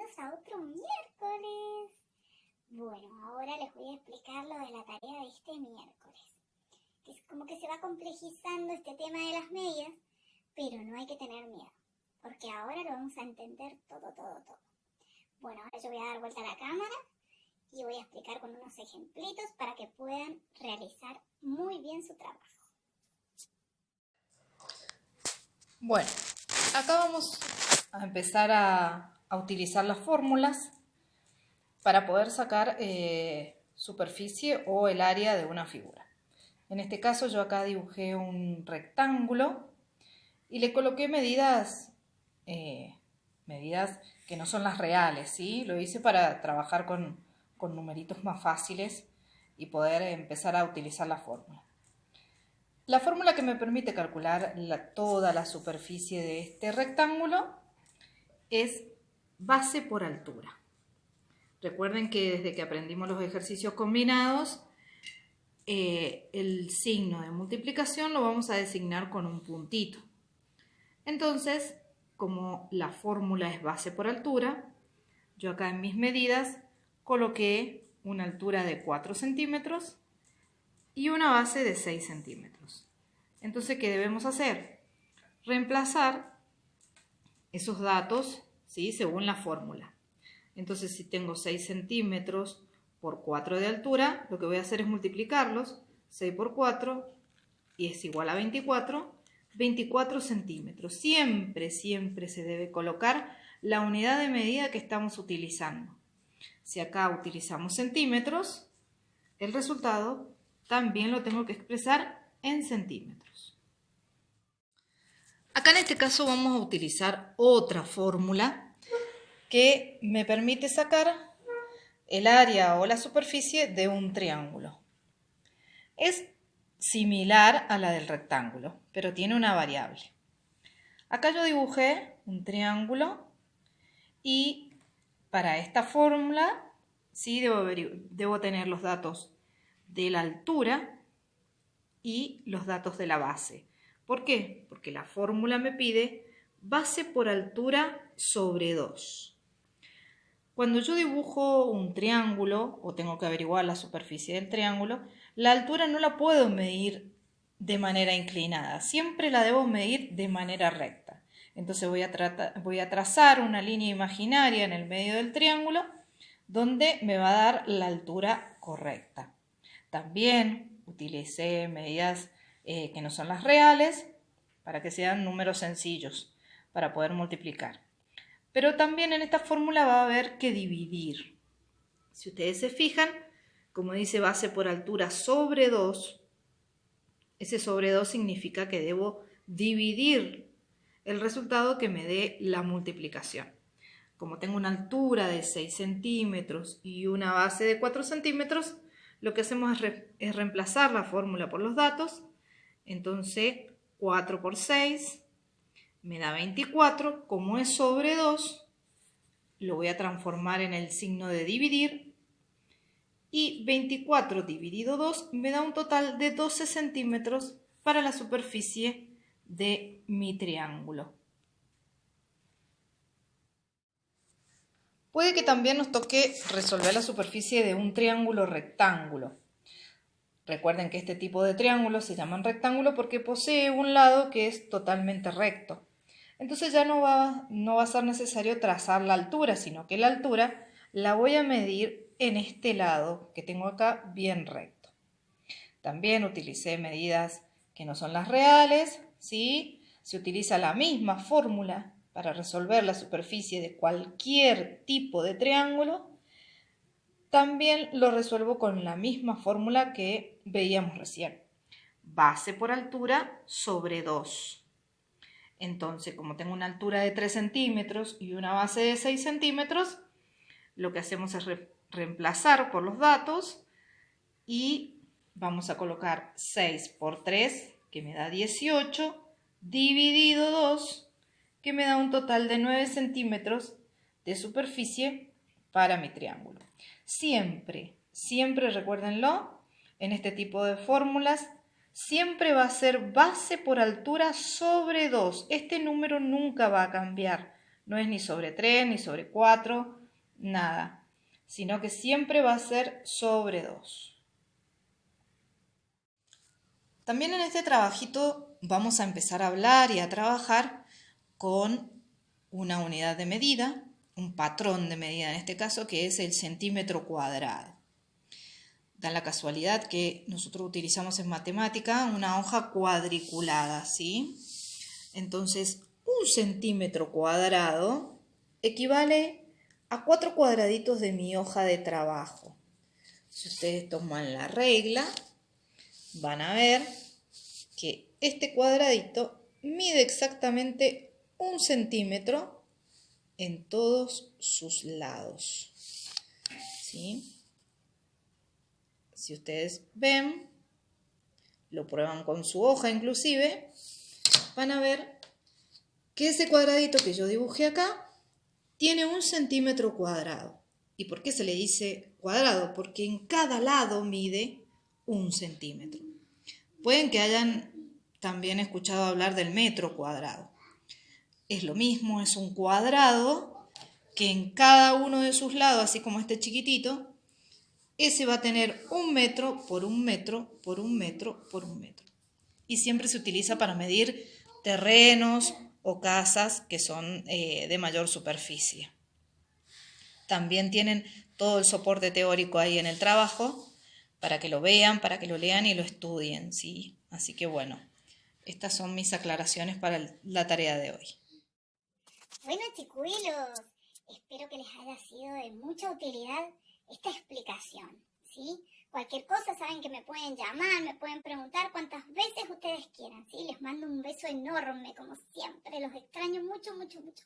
bienvenidos a otro miércoles. Bueno, ahora les voy a explicar lo de la tarea de este miércoles. Que es como que se va complejizando este tema de las medias, pero no hay que tener miedo, porque ahora lo vamos a entender todo. Bueno, ahora yo voy a dar vuelta a la cámara y voy a explicar con unos ejemplitos para que puedan realizar muy bien su trabajo. Bueno, acá vamos a empezar a utilizar las fórmulas para poder sacar superficie o el área de una figura. En este caso yo acá dibujé un rectángulo y le coloqué medidas que no son las reales, ¿sí? Lo hice para trabajar con numeritos más fáciles y poder empezar a utilizar la fórmula. La fórmula que me permite calcular toda la superficie de este rectángulo es base por altura. Recuerden que desde que aprendimos los ejercicios combinados, el signo de multiplicación lo vamos a designar con un puntito. Entonces, como la fórmula es base por altura, yo acá en mis medidas coloqué una altura de 4 centímetros y una base de 6 centímetros. Entonces, ¿qué debemos hacer? Reemplazar esos datos, ¿sí?, según la fórmula. Entonces, si tengo 6 centímetros por 4 de altura, lo que voy a hacer es multiplicarlos. 6 por 4 y es igual a 24. 24 centímetros. Siempre se debe colocar la unidad de medida que estamos utilizando. Si acá utilizamos centímetros, el resultado también lo tengo que expresar en centímetros. Acá en este caso vamos a utilizar otra fórmula que me permite sacar el área o la superficie de un triángulo. Es similar a la del rectángulo, pero tiene una variable. Acá yo dibujé un triángulo y para esta fórmula sí debo tener los datos de la altura y los datos de la base. ¿Por qué? Porque la fórmula me pide base por altura sobre 2. Cuando yo dibujo un triángulo o tengo que averiguar la superficie del triángulo, la altura no la puedo medir de manera inclinada, siempre la debo medir de manera recta. Entonces voy a trazar una línea imaginaria en el medio del triángulo donde me va a dar la altura correcta. También utilicé medidas que no son las reales para que sean números sencillos para poder multiplicar. Pero también en esta fórmula va a haber que dividir. Si ustedes se fijan, como dice base por altura sobre 2, ese sobre 2 significa que debo dividir el resultado que me dé la multiplicación. Como tengo una altura de 6 centímetros y una base de 4 centímetros, lo que hacemos es reemplazar la fórmula por los datos. Entonces, 4 por 6 me da 24. Como es sobre 2, lo voy a transformar en el signo de dividir. Y 24 dividido 2 me da un total de 12 centímetros para la superficie de mi triángulo. Puede que también nos toque resolver la superficie de un triángulo rectángulo. Recuerden que este tipo de triángulos se llaman rectángulo porque posee un lado que es totalmente recto. Entonces ya no va a ser necesario trazar la altura, sino que la altura la voy a medir en este lado que tengo acá bien recto. También utilicé medidas que no son las reales, ¿sí? Se utiliza la misma fórmula para resolver la superficie de cualquier tipo de triángulo. También lo resuelvo con la misma fórmula que veíamos recién. Base por altura sobre 2. Entonces, como tengo una altura de 3 centímetros y una base de 6 centímetros, lo que hacemos es reemplazar por los datos y vamos a colocar 6 por 3, que me da 18, dividido 2, que me da un total de 9 centímetros de superficie para mi triángulo. Siempre recuérdenlo, en este tipo de fórmulas, siempre va a ser base por altura sobre 2. Este número nunca va a cambiar. No es ni sobre 3, ni sobre 4, nada, sino que siempre va a ser sobre 2. También en este trabajito vamos a empezar a hablar y a trabajar con una unidad de medida, un patrón de medida en este caso, que es el centímetro cuadrado. Da la casualidad que nosotros utilizamos en matemática una hoja cuadriculada, ¿sí? Entonces, un centímetro cuadrado equivale a 4 cuadraditos de mi hoja de trabajo. Si ustedes toman la regla, van a ver que este cuadradito mide exactamente 1 centímetro en todos sus lados, ¿sí? Si ustedes ven, lo prueban con su hoja inclusive, van a ver que ese cuadradito que yo dibujé acá tiene 1 centímetro cuadrado. ¿Y por qué se le dice cuadrado? Porque en cada lado mide 1 centímetro. Pueden que hayan también escuchado hablar del metro cuadrado. Es lo mismo, es un cuadrado que en cada uno de sus lados, así como este chiquitito, ese va a tener 1 metro por 1 metro por 1 metro por 1 metro. Y siempre se utiliza para medir terrenos o casas que son de mayor superficie. También tienen todo el soporte teórico ahí en el trabajo para que lo vean, para que lo lean y lo estudien, ¿sí? Así que bueno, estas son mis aclaraciones para la tarea de hoy. Bueno, chicuelos, espero que les haya sido de mucha utilidad esta explicación, ¿sí? Cualquier cosa saben que me pueden llamar, me pueden preguntar cuantas veces ustedes quieran, ¿sí? Les mando un beso enorme, como siempre, los extraño mucho, mucho, mucho.